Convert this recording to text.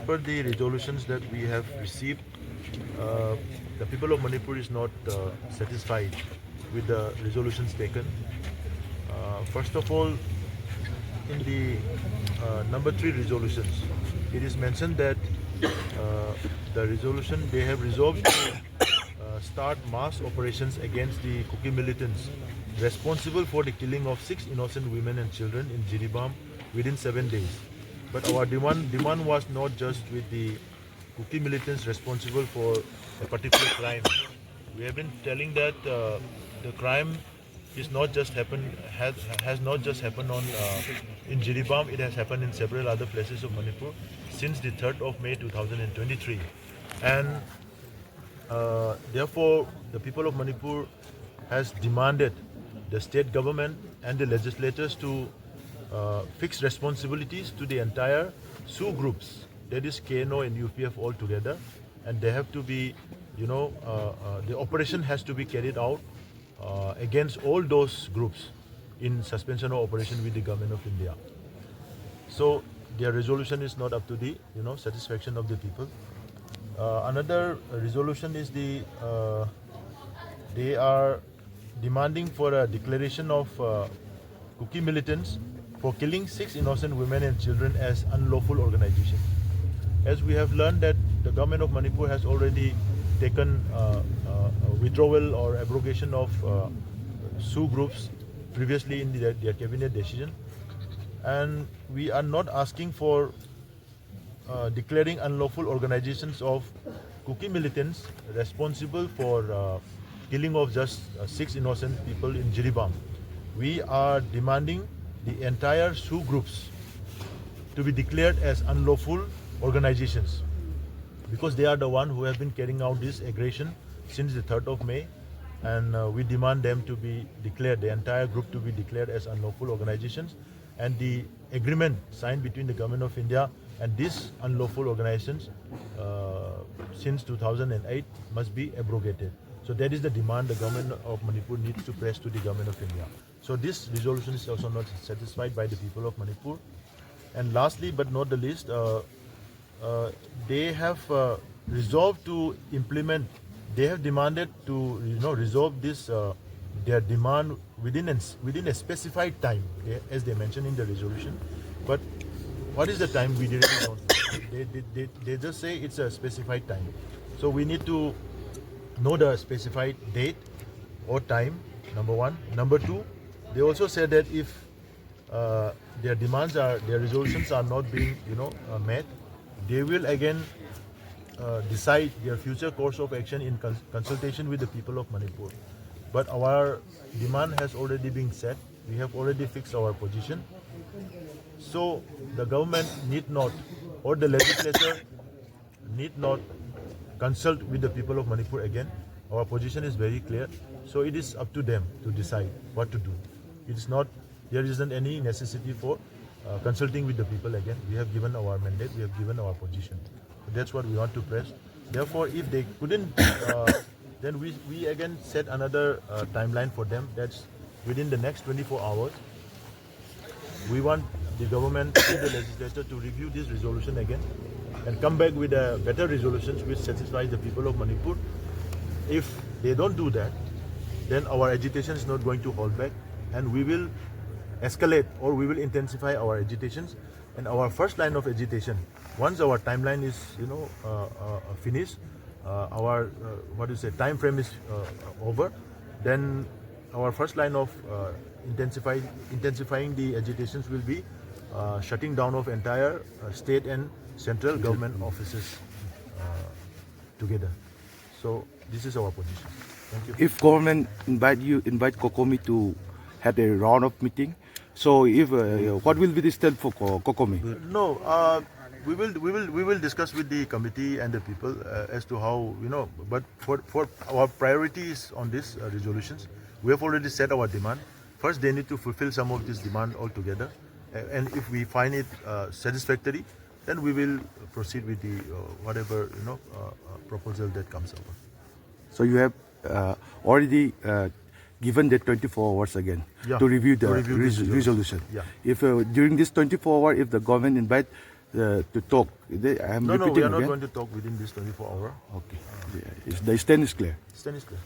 per the resolutions that we have received, uh, the people of Manipur is not satisfied with the resolutions taken. First of all, in the number 3 resolutions, it is mentioned that the resolution they have resolved to start mass operations against the Kuki militants responsible for the killing of 6 innocent women and children in Jiribam within 7 days. But our demand was not just with the Kuki militants responsible for a particular crime. We have been telling that the crime is not just happened has not just happened on in Jiribam. It has happened in several other places of Manipur since the 3rd of May 2023, and therefore the people of Manipur has demanded the state government and the legislators to fix responsibilities to the entire SU groups, that is KNO and UPF all together, and they have to be, the operation has to be carried out against all those groups in suspension of operation with the government of India. So their resolution is not up to the satisfaction of the people. Another resolution is they are demanding for a declaration of Kuki militants for killing 6 innocent women and children as unlawful organization. As we have learned that the government of Manipur has already taken withdrawal or abrogation of SU groups previously in their cabinet decision, and we are not asking for declaring unlawful organizations of Kuki militants responsible for killing of just 6 innocent people in Jiribam. We are demanding the entire SU groups to be declared as unlawful organizations, because they are the one who have been carrying out this aggression since the 3rd of May, and we demand them to be declared, the entire group to be declared as unlawful organizations, and the agreement signed between the government of India and these unlawful organizations since 2008 must be abrogated. So that is the demand the government of Manipur needs to press to the government of India. So this resolution is also not satisfied by the people of Manipur. And lastly, but not the least, they have resolved to implement. They have demanded to resolve this their demand within a specified time, as they mentioned in the resolution. But what is the time? We really don't know. They just say it's a specified time. So we need to know the specified date or time. Number one. Number two, they also said that if their resolutions are not being met, they will again decide their future course of action in consultation with the people of Manipur. But our demand has already been set. We have already fixed our position. So the government need not, or the legislature need not consult with the people of Manipur again. Our position is very clear. So it is up to them to decide what to do. It is not, there isn't any necessity for consulting with the people again. We have given our mandate, we have given our position. So that's what we want to press. Therefore, if they couldn't, then we again set another timeline for them. That's within the next 24 hours. We want the government and the legislature to review this resolution again and come back with a better resolutions which satisfies the people of Manipur. If they don't do that, then our agitation is not going to hold back, and we will escalate or we will intensify our agitations. And our first line of agitation, once our timeline is finished, our time frame is over, then our first line of intensifying the agitations will be shutting down of entire state and central government offices together. So this is our position. Thank you. If government invite Kokomi to have a round of meeting, so if what will be the step for Kokomi? No, we will discuss with the committee and the people as to how But for our priorities on these resolutions, we have already set our demand. First, they need to fulfill some of this demand altogether, and if we find it satisfactory, then we will proceed with the whatever proposal that comes over. So you have already given the 24 hours again to review the this resolution. Yeah. If during this 24 hours, if the government invite to talk. I'm No, repeating we are not again. going to talk within this 24 hour. Okay. The stand is clear. Stand is clear.